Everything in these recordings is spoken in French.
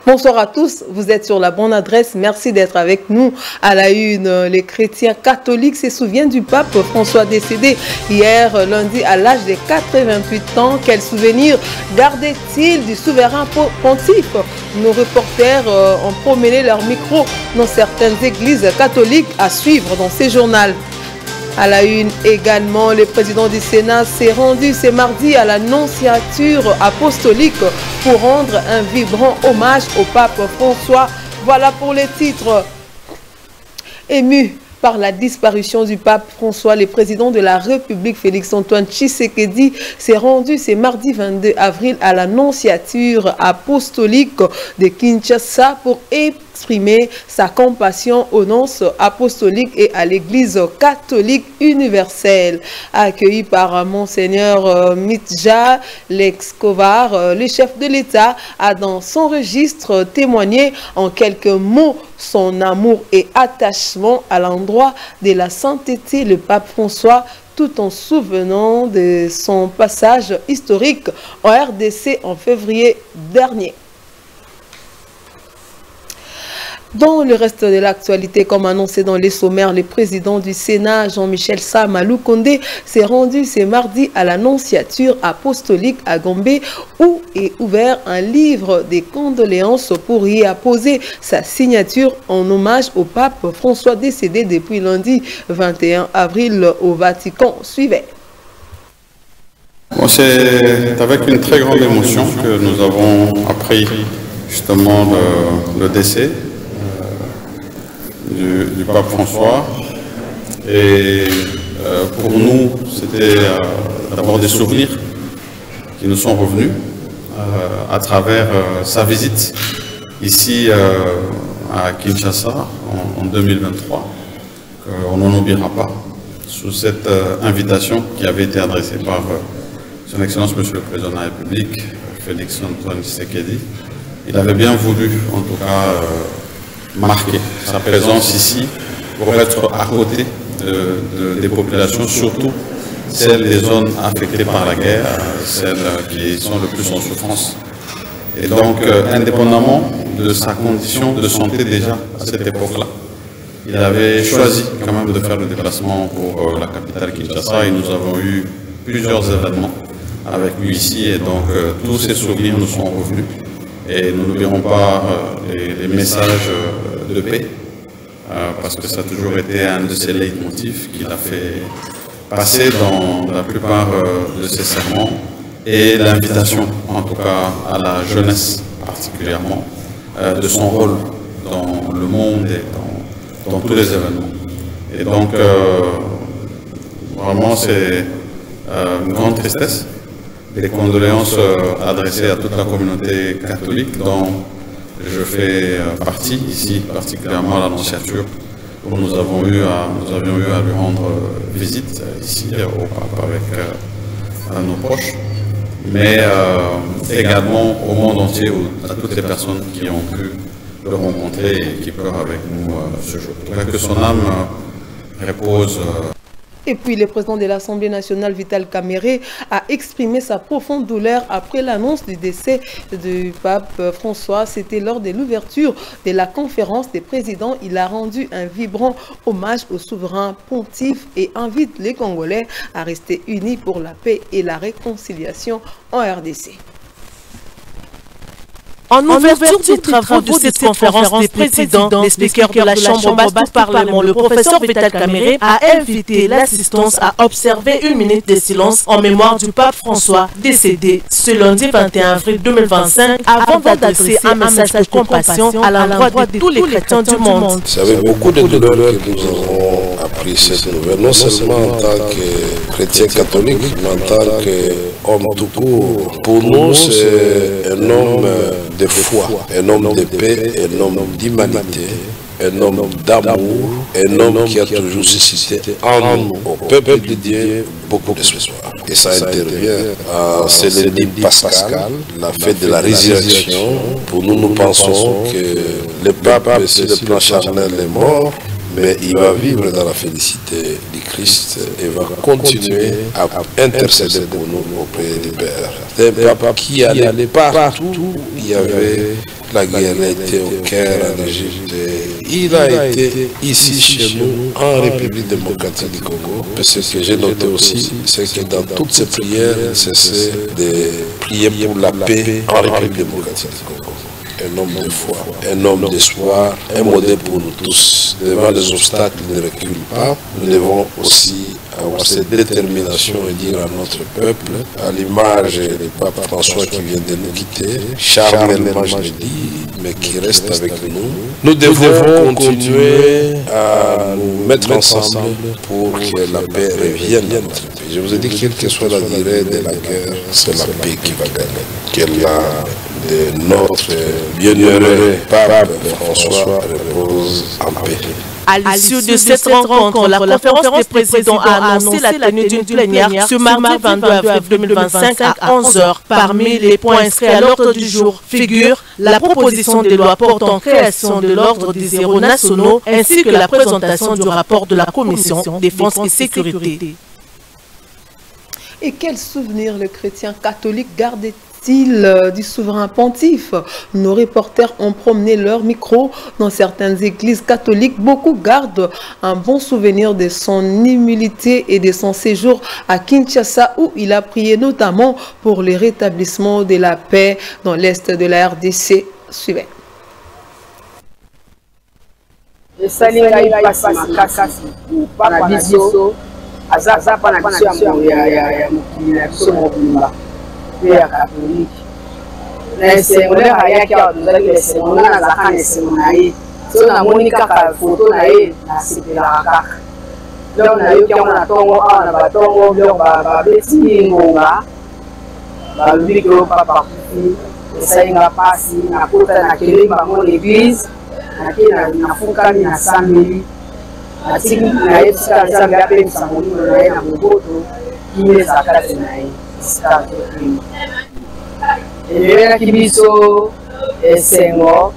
Bonsoir à tous, vous êtes sur la bonne adresse. Merci d'être avec nous. À la une, les chrétiens catholiques se souviennent du pape François décédé hier lundi à l'âge de 88 ans. Quel souvenir gardait-il du souverain pontife? Nos reporters ont promené leur micro dans certaines églises catholiques à suivre dans ces journaux. À la une également, le président du Sénat s'est rendu ce mardi à la nonciature apostolique pour rendre un vibrant hommage au pape François. Voilà pour les titres. Ému par la disparition du pape François, le président de la République Félix-Antoine Tshisekedi s'est rendu ce mardi 22 avril à la nonciature apostolique de Kinshasa pour exprimer sa compassion aux nonces apostoliques et à l'Église catholique universelle. Accueilli par Monseigneur Mitja Lexkovar, le chef de l'État a dans son registre témoigné en quelques mots son amour et attachement à l'endroit de la sainteté, le pape François, tout en souvenant de son passage historique en RDC en février dernier. Dans le reste de l'actualité, comme annoncé dans les sommaires, le président du Sénat, Jean-Michel Sama Lukonde, s'est rendu ce mardi à la nonciature apostolique à Gombe où est ouvert un livre des condoléances pour y apposer sa signature en hommage au pape François décédé depuis lundi 21 avril au Vatican. Suivez. Bon, c'est avec une très grande émotion que nous avons appris justement le décès du pape François. Et pour nous, c'était d'abord des souvenirs qui nous sont revenus à travers sa visite ici à Kinshasa en 2023, qu'on n'en oubliera pas, sous cette invitation qui avait été adressée par Son Excellence Monsieur le Président de la République, Félix-Antoine Tshisekedi. Il avait bien voulu, en tout cas, marquer sa présence ici pour être à côté des populations, surtout celles des zones affectées par la guerre, celles qui sont le plus en souffrance. Et donc, indépendamment de sa condition de santé déjà à cette époque-là, il avait choisi quand même de faire le déplacement pour la capitale Kinshasa et nous avons eu plusieurs événements avec lui ici et donc tous ces souvenirs nous sont revenus. Et nous n'oublierons pas les messages de paix, parce que ça a toujours été un de ses leitmotifs qu'il a fait passer dans la plupart de ses sermons, et l'invitation, en tout cas à la jeunesse particulièrement, de son rôle dans le monde et dans tous les événements. Et donc, vraiment, c'est une grande tristesse. Des condoléances adressées à toute la communauté catholique dont je fais partie ici, particulièrement à l'Annonciature, où nous avions eu à lui rendre visite ici au pape avec nos proches, mais également au monde entier, à toutes les personnes qui ont pu le rencontrer et qui pleurent avec nous ce jour. Que son âme repose. Et puis, le président de l'Assemblée nationale, Vital Kamerhe, a exprimé sa profonde douleur après l'annonce du décès du pape François. C'était lors de l'ouverture de la conférence des présidents. Il a rendu un vibrant hommage au souverain pontife et invite les Congolais à rester unis pour la paix et la réconciliation en RDC. En ouverture des travaux de cette conférence des présidents, le speaker de la Chambre basse du Parlement, le professeur Vital Kamerhe, a invité l'assistance à observer une minute de silence en mémoire du pape François décédé ce lundi 21 avril 2025 avant d'adresser un message de compassion à l'endroit de tous les chrétiens du monde. C'est avec beaucoup de douleur que nous avons appris cette nouvelle, non seulement en tant que chrétien catholique, mais en tant qu'homme tout court. Pour nous, c'est un homme de foi, un homme de paix, un homme d'humanité, un homme d'amour, un homme qui a toujours suscité en nous, au peuple de Dieu, beaucoup d'espoir. Et ça intervient c'est le lundi pascal, la fête de la résurrection. Pour nous, nous pensons que le pape, sur le plan charnel, est mort, mais il va vivre dans la félicité du Christ et va continuer à intercéder pour nous auprès du Père. C'est un papa qui allait partout. Il y avait la guerre, a été au Caire, en Égypte. Il a été ici chez nous, en République démocratique du Congo. Ce que j'ai noté aussi, c'est que dans toutes ces prières, il cessait de prier pour la paix en République démocratique du Congo. Un homme de foi, un homme d'espoir, un modèle pour nous tous. Devant les obstacles, il ne recule pas. Nous devons aussi avoir cette détermination et dire à notre peuple, à l'image du pape François qui vient de nous quitter, charnellement je dis, mais qui reste avec nous. Nous devons continuer à nous mettre ensemble pour que la paix revienne dans notre pays. Je vous ai dit, quelle que soit la durée de la guerre, c'est la paix qui va gagner. Qu'elle a de notre bienheureux pape François repose en paix. À l'issue de cette rencontre, la conférence des présidents a annoncé la tenue d'une plénière ce mardi 22 avril 2025 à 11h. Parmi les points inscrits à l'ordre du jour figure la proposition de loi portant création de l'ordre des héros nationaux ainsi que la présentation du rapport de la Commission Défense et Sécurité. Et quel souvenir le chrétien catholique gardait du souverain pontife? Nos reporters ont promené leur micro dans certaines églises catholiques. Beaucoup gardent un bon souvenir de son humilité et de son séjour à Kinshasa où il a prié notamment pour le rétablissement de la paix dans l'est de la RDC. Suivez. ya Catholique. Na seminaire ayaki azalaki na seminaire nazaka na seminaire. So na moni kaka photo na ye na sepela kaka. Leo na yoki yango na tongo awa na batongo leo babeti ngonga. Balubi ko papa kufi. Esainga pasi na kota na kelemba mo l'église. Na kina na fukani na samili. Na tiki na ye tsika nzambe apemisa molimo na ye na moboto. Kine zakati na ye. Elelaki biso esengo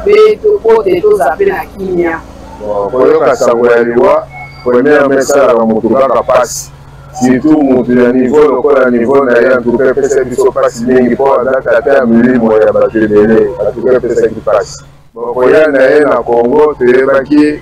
pe tokote tozapela na kimia koyoka sango ya liwa première mesalaka motu kaka pasi surtout motu ya niveau lokola niveau na ye antuka epesaki biso pasi mingi mpo azaka ata ya milimo ya bato ebele antuka epesaki pasi koya na ye na Congo toyebaki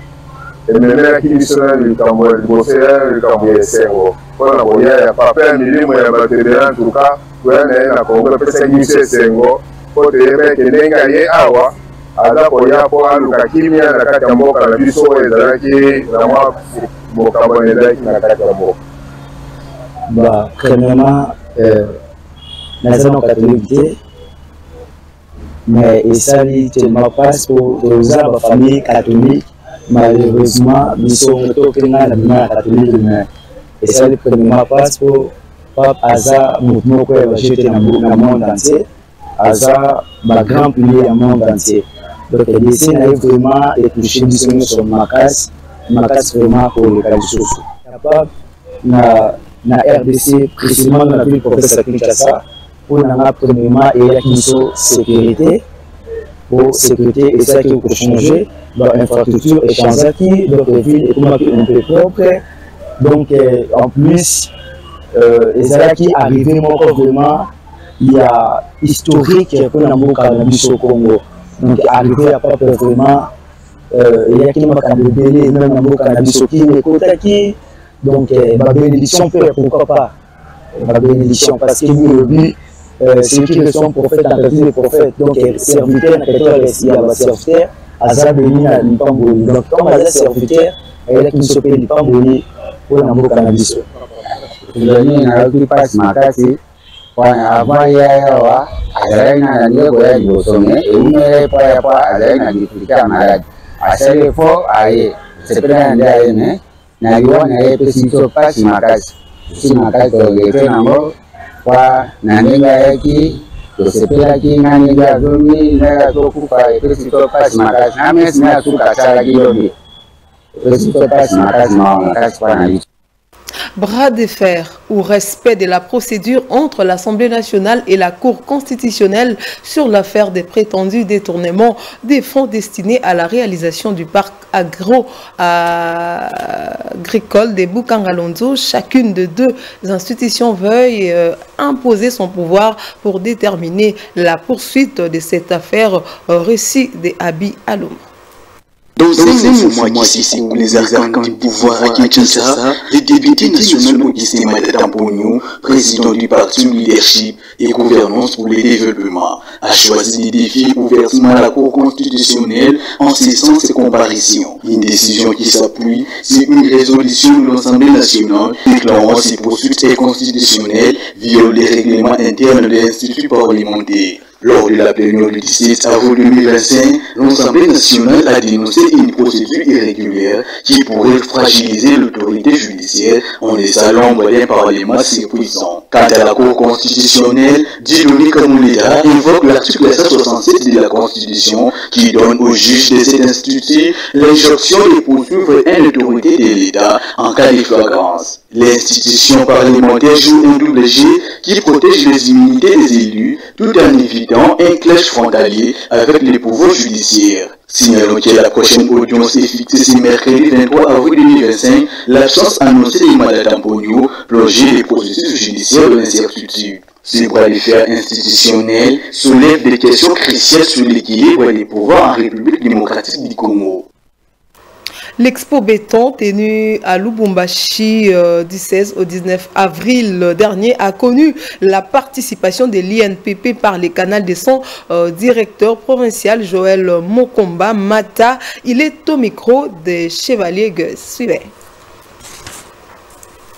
ememelaki biso na likambo ya liboso ya likambo ya esengo mpona koya ya papa ya milimo ya bato ebele antuka koya na ye na Congo epesaki biso esengo mpo toyebaki ndenge ye awa aza koya mpo aluka kimia na kati ya mboka na biso oyo ezalaki na mwa bokambo ezalaki na kati ya mboka. Premièrement, naza na catholique te mais esali tellement passe pour toza bafamille catholique malheureusement biso tokenga na bina catholique mais esali premièrement passe pour pape aza moko ya bajete na monde entier aza grand pilier ya monde entier donc l'essai na vraiment etouché biso nyonso makasi vraiment koleka lisusu capable na RDC précisément dans la ville professeur Kinshasa pour na premièrement eyaki biso sécurité pour sécurité et ça qui peut changer leur infrastructure échangeaki donc ville ekomaki un peu propre donc en plus ezalaki arrivé moko vraiment il y a historique pour na mboka na biso Congo donc arrivé à pas vraiment eyaki makambo ebele même na mboka na biso qui ekotaki donc ma bénédiction père pourquoi pas ma bénédiction parce que lui c'est qui est son prophète en partie des prophètes donc serviteur na territoire ici à la serviteur aza béni na lipamboli donc comme aza serviteur ayaki biso pe lipamboli pour na mboka na biso ndani na yoki passe makasi avant yawa azalaki na ndeko ya liboso me eumele pa azalaki na difficulté ya malade asali fo aye sepela nde aye me na liwa na ye epesi biso pasi makasi toleke nango kwa na ndenge ayaki tosepelaki nga ndenge azomi ndenge tokufa epesi biso pasi makasi na mesi nde asuka asalaki lobi epesi biso pasi makasi makasi kwa na biso. Bras de fer ou respect de la procédure entre l'Assemblée nationale et la Cour constitutionnelle sur l'affaire des prétendus détournements des fonds destinés à la réalisation du parc agricole des Bukangalonzo. Chacune de deux institutions veuille imposer son pouvoir pour déterminer la poursuite de cette affaire. Récit de Abi Aloum. Dans un mois qui s'écoule les arcanes du pouvoir à Kinshasa, le député national Augustin Madatampogno, président du parti Leadership et Gouvernance pour le Développement, a choisi de défier ouvertement la Cour constitutionnelle en cessant ses comparaisons. Une décision qui s'appuie sur une résolution de l'Assemblée nationale déclarant ses poursuites inconstitutionnelles violent les règlements internes de l'Institut parlementaire. Lors de la plénière du 17 avril 2025, l'Assemblée nationale a dénoncé une procédure irrégulière qui pourrait fragiliser l'autorité judiciaire en laissant l'ombre d'un parlement surpuissant. Quant à la Cour constitutionnelle, Dieudonné Kamouleda invoque l'article 167 de la Constitution qui donne aux juges de cet institut l'injonction de poursuivre une autorité de l'État en cas de flagrance. L'institution parlementaire joue un double jeu qui protège les immunités des élus tout en évitant un clash frontalier avec les pouvoirs judiciaires. Signalons que la prochaine audience est fixée ce mercredi 23 avril 2025, l'absence annoncée de Madatampogno plongeait les processus judiciaires de l'incertitude. Ce bras de fer institutionnel soulève des questions cruciales sur l'équilibre des pouvoirs en République démocratique du Congo. L'Expo Béton tenue à Lubumbashi du 16 au 19 avril dernier a connu la participation de l'INPP par les canaux de son directeur provincial Joël Mokomba Mata. Il est au micro des Chevaliers Gueux. Suivez.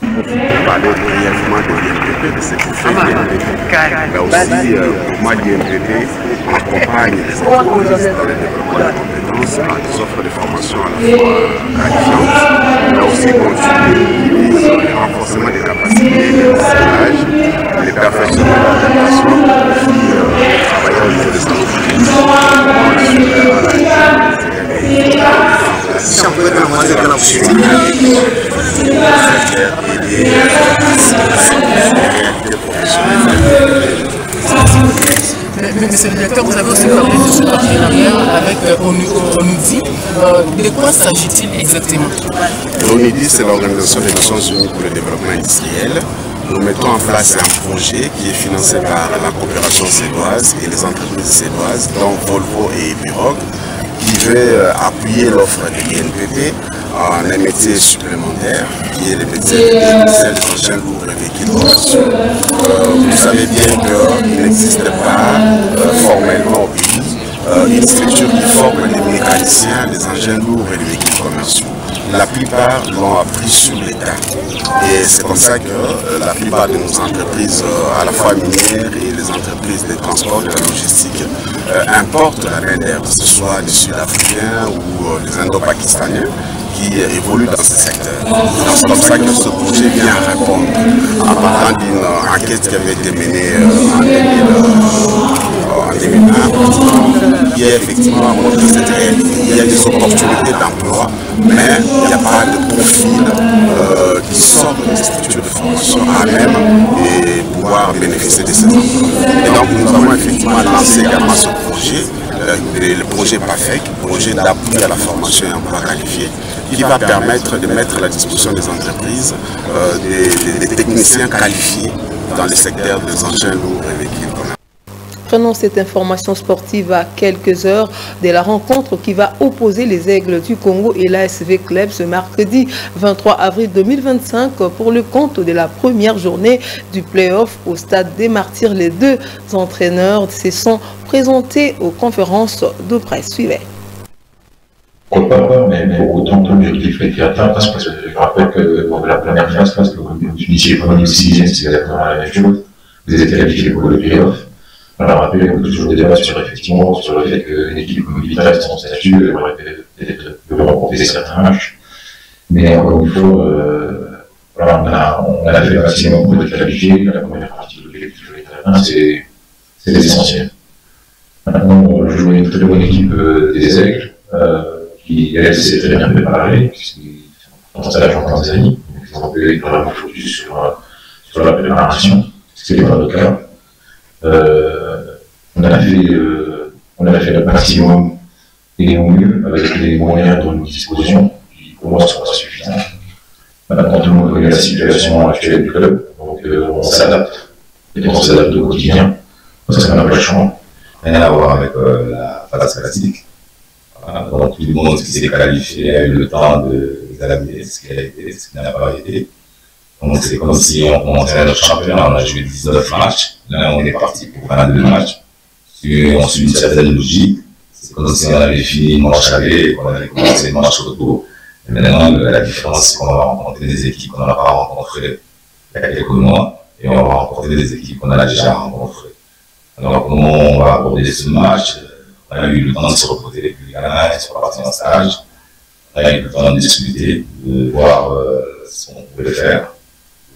Parler brièvement de l'INPP, de ce que fait l'INPP. Là aussi, pour moi, l'INPP accompagne les entreprises dans le développement de compétences en des offres de formation à la fois qualifiantes. Là aussi, contribue le renforcement des capacités, les renseillages, les perfectionnements de l'adaptation des travailleurs au niveau des entreprises. Si on peut commencer dans la Monsieur le directeur, vous avez aussi parlé de ce partenariat avec ONUDI. De quoi s'agit-il exactement? L'ONUDI, c'est l'Organisation des Nations Unies pour le développement industriel. Nous mettons en place un projet qui est financé par la coopération suédoise et les entreprises suédoises, dont Volvo et Epiroc, qui veut appuyer l'offre de l'INPP en un métier supplémentaire, qui est le métier de technicien des engins lourds et véhicules commerciaux. Vous savez bien qu'il n'existe pas formellement au pays une structure qui forme les mécaniciens, les engins lourds et les véhicules commerciaux. La plupart l'ont appris sur l'État. Et c'est comme ça que la plupart de nos entreprises, à la fois minières et les entreprises de transport, de la logistique, importent la main-d'œuvre, que ce soit des Sud-Africains ou des Indo-Pakistanais qui évoluent dans ce secteur. C'est comme ça que ce projet vient répondre en partant d'une enquête qui avait été menée en 2001, qui a effectivement montré cette réalité. Il y a des opportunités d'emploi, mais il n'y a pas de profil qui sort de structures de formation à même et pouvoir bénéficier de ces emplois. Et donc nous avons effectivement lancé également ce projet, le projet PAFEC, projet d'appui à la formation et emploi qualifié, qui va permettre de mettre à la disposition des entreprises des techniciens qualifiés dans le secteur des engins lourds et véhicules commerciaux. Prenons cette information sportive à quelques heures de la rencontre qui va opposer les Aigles du Congo et l'ASV Club ce mercredi 23 avril 2025 pour le compte de la première journée du play-off au stade des Martyrs. Les deux entraîneurs se sont présentés aux conférences de presse. Suivez. Pourquoi pas, mais pour autant que l'objectif a été atteint, parce que je rappelle que pour la première phase, parce que vous disiez premier ou sixième, c'est exactement la même chose. Vous êtes qualifié pour le play-off. On a rappelé qu'on peut toujours des débats sur le fait qu'une équipe comme Vital, son statut, aurait peut-être remporter certains matchs. Mais encore une fois, on a fait le maximum pour être qualifié. La première partie de l'objectif était atteint, c'est l'essentiel. Maintenant, on joue une très bonne équipe des Aigles, qui elle s'est très bien préparée, puisqu'ils font un stage en Tanzanie, ils ont été vraiment focus sur la préparation, ce qui n'était pas le cas. On a fait le maximum et au mieux avec les moyens dont nous disposions, qui pour moi ne sont pas suffisants. Maintenant, tout le monde connaît la situation actuelle du club, donc on s'adapte. Et on s'adapte au quotidien, parce qu'on n'a pas le choix. Rien à voir avec la phase classique. Voilà, donc tout le monde qui s'est qualifié a eu le temps d'examiner ce qui a été, ce qui n'a pas été. Donc c'est comme si on commençait notre championnat, on a joué 19 matchs, là on est parti pour 22 matchs. Et on suit une certaine logique, c'est comme si on avait fini le match aller et qu'on avait commencé le match retour. Et maintenant la différence c'est qu'on va rencontrer des équipes qu'on n'a pas rencontrées il y a quelques mois et on va rencontrer des équipes qu'on a déjà rencontrées. Alors comment on va aborder ce match? On a eu le temps de se reposer depuis les gamins, ils sont partis en stage. On a eu le temps de discuter, de voir ce qu'on pouvait faire,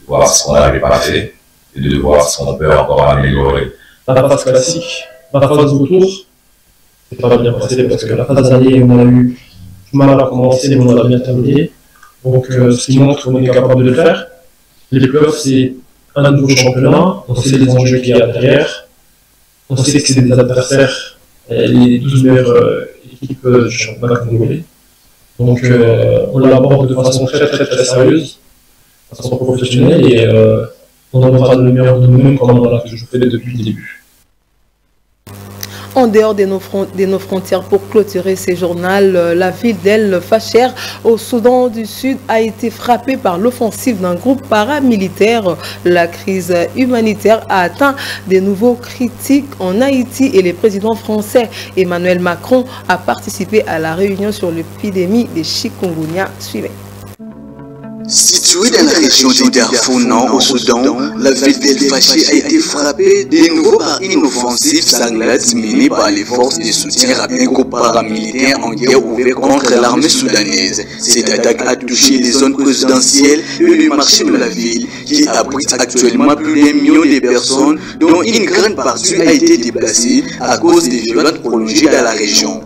de voir ce qu'on n'avait pas fait et de voir ce qu'on peut encore améliorer. La phase classique, la phase de retour, c'est pas bien passé parce que la phase d'année, on a eu du mal à commencer, mais on a bien terminé. Donc ce qui montre qu'on est capable de le faire. Les playoffs, c'est un nouveau championnat, on sait les enjeux qu'il y a derrière, on sait que c'est des adversaires, les 12 meilleures équipes du championnat congolais. Donc on l'aborde de façon très sérieuse, de façon professionnelle, et on en donnera le meilleur de nous-mêmes comme on l'a toujours fait depuis le début. En dehors de nos frontières, pour clôturer ces journaux, la ville d'El Fasher, au Soudan du Sud, a été frappée par l'offensive d'un groupe paramilitaire. La crise humanitaire a atteint des nouveaux critiques en Haïti et le président français Emmanuel Macron a participé à la réunion sur l'épidémie des chikungunya. Suivez. Située dans la région du Darfour Nord au Soudan, la ville d'El Fasher a été frappée de nouveau par une offensive sanglante menée par les forces de soutien rapide d'un groupe paramilitaire en guerre ouverte contre l'armée soudanaise. Cette attaque a touché les zones présidentielles et le marché de la ville, qui abrite actuellement plus d'1 million de personnes, dont une grande partie a été déplacée à cause des violences prolongées dans la région.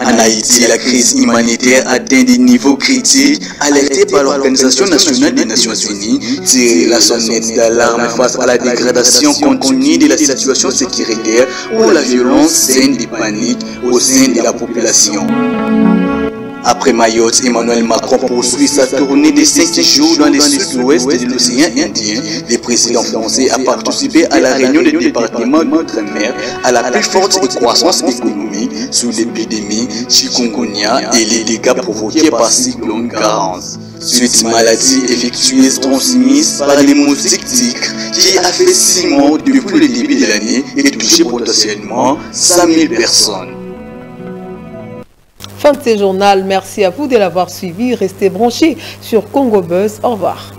En Haïti, la crise humanitaire atteint des niveaux critiques, alertés par l'Organisation nationale des Nations Unies, tirer la sonnette d'alarme face à la dégradation continue de la situation sécuritaire ou la violence saine des paniques au sein de la population. Après Mayotte, Emmanuel Macron poursuit sa tournée de 5 jours dans le sud-ouest de l'océan Indien. Le président français a participé à la réunion des départements d'outre-mer à la plus forte croissance économique sur l'épidémie chikungunya et les dégâts provoqués par cyclone Garance. Cette maladie infectieuse transmise par les moustiques tigres qui a fait 6 morts depuis le début de l'année et touché potentiellement 100 000 personnes. Fin de ces journaux, merci à vous de l'avoir suivi. Restez branchés sur Congo Buzz. Au revoir.